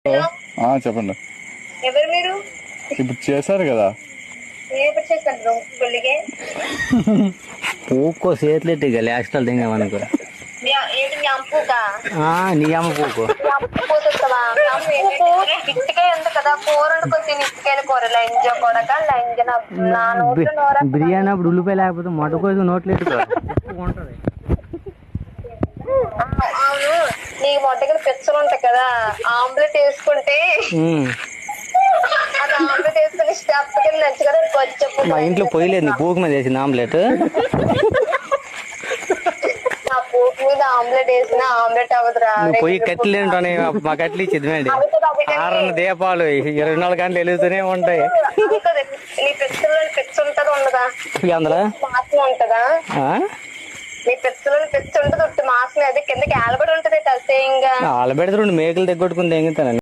Hello. చెప్పండి. ఎవరు మీరు? ఇప్పుడు చేశారు కదా. నేను ఎప్పుడు చేశాను పెళ్ళికి? పూకో చేతులెట్టి లాస్టల్ తింగామనుకో. ఏంటి మీ అమ్ముగా? నీ అమ్మ పూకో. పోతుందా ఇటుకే ఉంది కదా, కూర వండుకొని తిని ఇటుకైన కూర లంజ కొడక లంజ నా నోట్లో నోర. బిర్యానీ అప్పుడు ఉల్లిపాయ లేకపోతే మొట్ట కోసం నోట్లు ఎట్టుకో ఉంటది. అవును, నీకు మొట్టకి పెచ్చలు ఉంటాయి కదా, ఆమ్లెట్ వేసుకుంటే అది ఆమ్లెట్ వేసుకుని స్టెప్ కింద నచ్చు కదా కొంచెం. మా ఇంట్లో పొయ్యలేదు, నీ పూకు మీద వేసింది ఆమ్లెట్. నా పూకు మీద ఆమ్లెట్ వేసిన ఆమ్లెట్ అవ్వదురా. నువ్వు పొయ్యి కట్టెలు ఏంటోనే మా కట్టెలు ఇచ్చేది. 6 దీపాలు 24 గంటలు వెలుగుతూనే ఉంటాయి. నీ పెచ్చలో పెచ్చ ఉంటది ఉండదా? అందులో మాసం ఉంటదా? నీ పెచ్చలో పెచ్చ ఉంటది, మాసం అది కిందకి ఆలబడి ఉంటది అసేయంగా. ఆలబెడితే 2 మేకలు దగ్గొట్టుకుని తెంగుతాను.